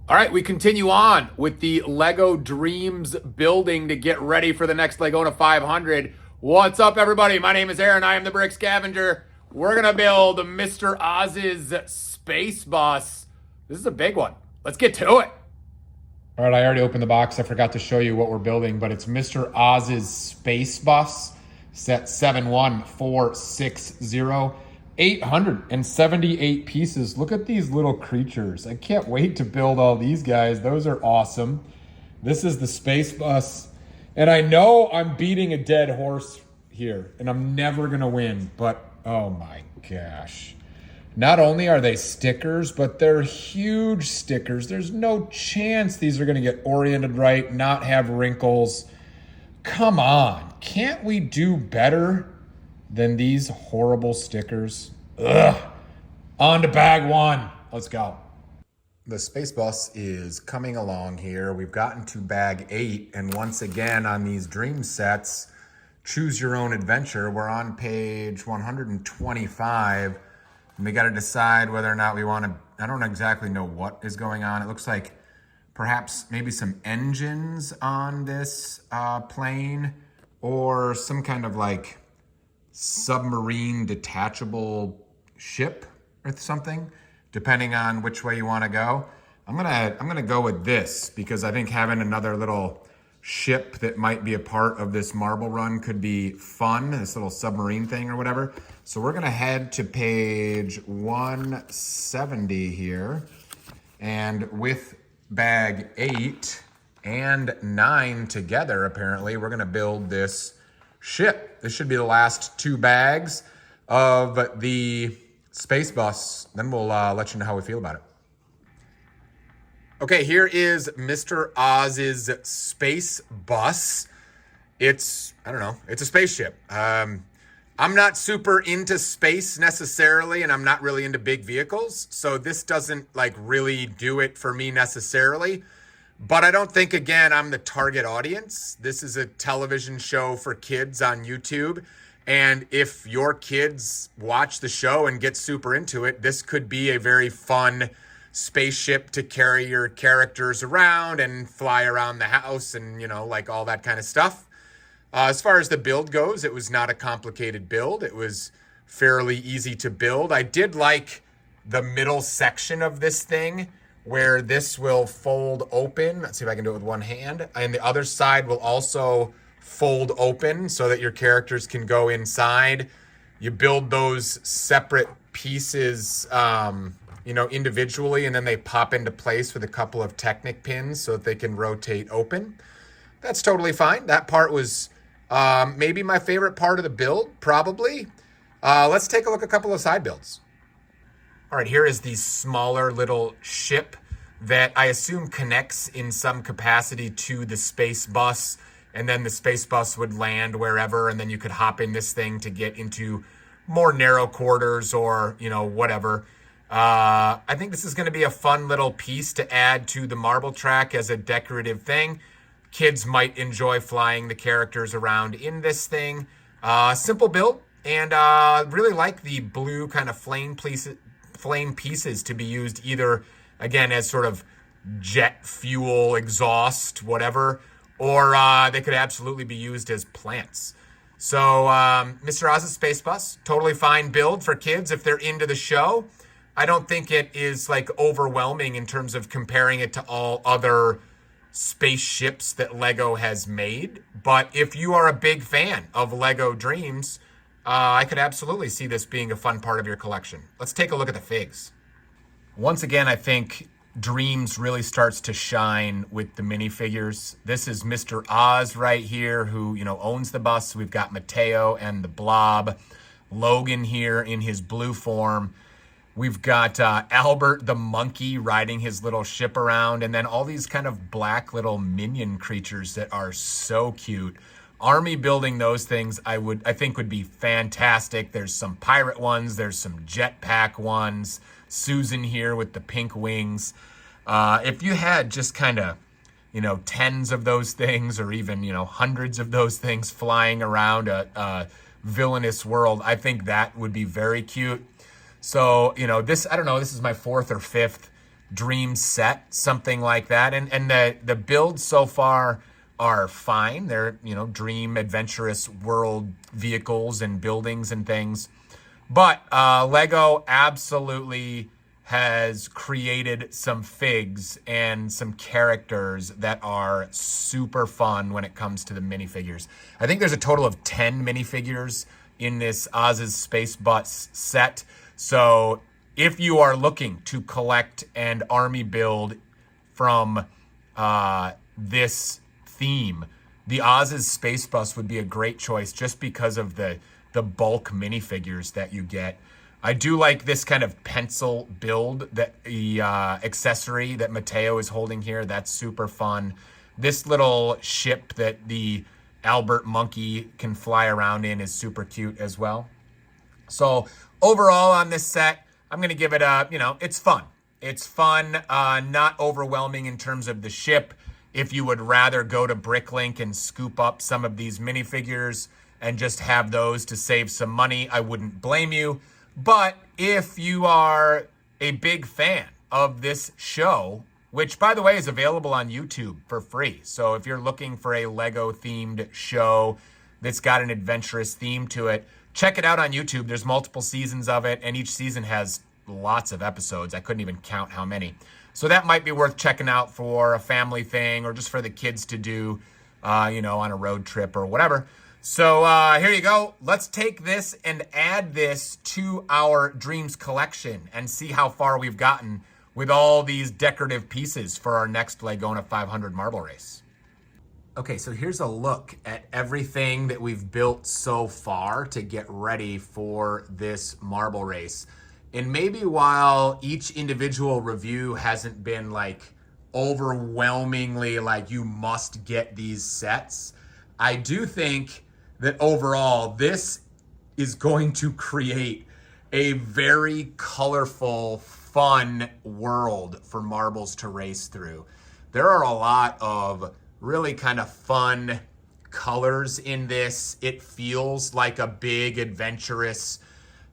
All right, we continue on with the Lego Dreamzzz building to get ready for the next Legona 500. What's up, everybody? My name is Aaron. I am the Brick Scavenger. We're going to build Mr. Oz's Spacebus. This is a big one. Let's get to it. All right, I already opened the box. I forgot to show you what we're building, but it's Mr. Oz's Spacebus, set 71460. 878 pieces. Look at these little creatures. I can't wait to build all these guys. Those are awesome. This is the Spacebus. And I know I'm beating a dead horse here, and I'm never going to win, but oh my gosh. Not only are they stickers, but they're huge stickers. There's no chance these are going to get oriented right, not have wrinkles. Come on. Can't we do better than these horrible stickers? Ugh. On to bag one. Let's go. The Spacebus is coming along here. We've gotten to bag 8, and once again on these dream sets, choose your own adventure. We're on page 125, and we got to decide whether or not we want to. I don't exactly know what is going on. It looks like perhaps maybe some engines on this plane, or some kind of like submarine detachable ship or something, depending on which way you want to go. I'm gonna go with this because I think having another little ship that might be a part of this marble run could be fun, this little submarine thing or whatever. So we're gonna head to page 170 here, and with bag 8 and 9 together, apparently we're gonna build this ship. This should be the last 2 bags of the Spacebus. Then we'll let you know how we feel about it. Okay, here is Mr. Oz's Spacebus. It's, I don't know, it's a spaceship. I'm not super into space necessarily, and I'm not really into big vehicles, so this doesn't like really do it for me necessarily. But I don't think, again, I'm the target audience. This is a television show for kids on YouTube. And if your kids watch the show and get super into it, this could be a very fun spaceship to carry your characters around and fly around the house and, you know, like all that kind of stuff. As far as the build goes, it was not a complicated build. It was fairly easy to build. I did like the middle section of this thing, where this will fold open. Let's see if I can do it with one hand. And the other side will also fold open so that your characters can go inside. You build those separate pieces, individually, and then they pop into place with a couple of Technic pins so that they can rotate open. That's totally fine. That part was maybe my favorite part of the build, probably. Let's take a look at a couple of side builds. All right, here is the smaller little ship that I assume connects in some capacity to the Spacebus, and then the Spacebus would land wherever, and then you could hop in this thing to get into more narrow quarters or, whatever. I think this is going to be a fun little piece to add to the marble track as a decorative thing. Kids might enjoy flying the characters around in this thing. Simple build, and really like the blue kind of flame pieces to be used either, again, as sort of jet fuel, exhaust, whatever, or they could absolutely be used as plants. So Mr. Oz's Spacebus, totally fine build for kids if they're into the show. I don't think it is like overwhelming in terms of comparing it to all other spaceships that Lego has made. But if you are a big fan of Lego Dreamzzz, I could absolutely see this being a fun part of your collection. Let's take a look at the figs. Once again, I think Dreamzzz really starts to shine with the minifigures. This is Mr. Oz right here, who, owns the bus. We've got Mateo and the Blob. Logan here in his blue form. We've got Albert the monkey riding his little ship around, and then all these kind of black little minion creatures that are so cute. Army building those things, I think would be fantastic. There's some pirate ones, there's some jetpack ones. Susan here with the pink wings. If you had just kind of, tens of those things, or even, hundreds of those things flying around a villainous world, I think that would be very cute. So, this, I don't know, this is my 4th or 5th Dream set, something like that. And the builds so far are fine. They're, dream adventurous world vehicles and buildings and things. But Lego absolutely has created some figs and some characters that are super fun when it comes to the minifigures. I think there's a total of 10 minifigures in this Oz's Spacebus set. So if you are looking to collect and army build from this theme, the Oz's Spacebus would be a great choice just because of the bulk minifigures that you get. I do like this kind of pencil build, that the accessory that Mateo is holding here. That's super fun. This little ship that the Albert monkey can fly around in is super cute as well. So overall on this set, I'm going to give it a, it's fun. It's fun, not overwhelming in terms of the ship. If you would rather go to Bricklink and scoop up some of these minifigures and just have those to save some money, I wouldn't blame you. But if you are a big fan of this show, which, by the way, is available on YouTube for free. So if you're looking for a Lego-themed show that's got an adventurous theme to it, check it out on YouTube. There's multiple seasons of it, and each season has lots of episodes. I couldn't even count how many. So that might be worth checking out for a family thing or just for the kids to do, on a road trip or whatever. So here you go. Let's take this and add this to our Dreamzzz collection and see how far we've gotten with all these decorative pieces for our next Legona 500 marble race. Okay, so here's a look at everything that we've built so far to get ready for this marble race. And maybe while each individual review hasn't been overwhelmingly you must get these sets, I do think that overall this is going to create a very colorful, fun world for marbles to race through. There are a lot of really kind of fun colors in this. It feels like a big adventurous,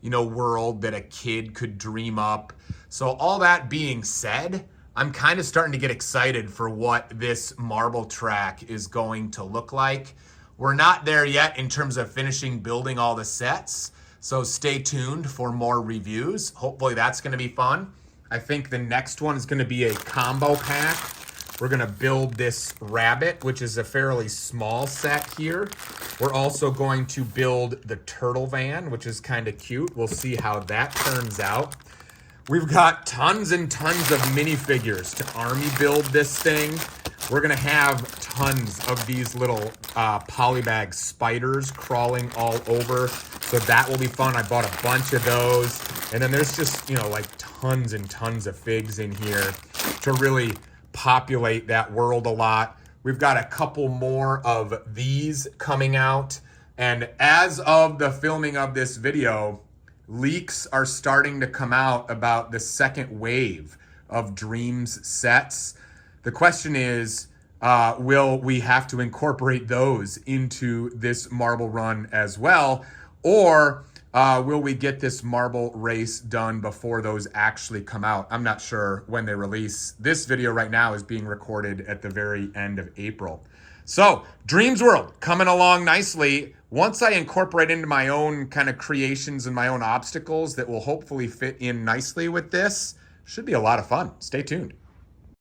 world that a kid could dream up. So all that being said, I'm kind of starting to get excited for what this marble track is going to look like. We're not there yet in terms of finishing building all the sets, so stay tuned for more reviews. Hopefully that's going to be fun. I think the next one is going to be a combo pack. We're going to build this rabbit, which is a fairly small set here. We're also going to build the turtle van, which is kind of cute. We'll see how that turns out. We've got tons and tons of minifigures to army build this thing. We're gonna have tons of these little polybag spiders crawling all over. So that will be fun. I bought a bunch of those. And then there's just, tons and tons of figs in here to really populate that world a lot. We've got a couple more of these coming out. And as of the filming of this video, leaks are starting to come out about the second wave of Dreamzzz sets. The question is, will we have to incorporate those into this marble run as well? Or will we get this marble race done before those actually come out? I'm not sure when they release. This video right now is being recorded at the very end of April. So, Dreamzzz World coming along nicely. Once I incorporate into my own kind of creations and my own obstacles that will hopefully fit in nicely with this, should be a lot of fun. Stay tuned.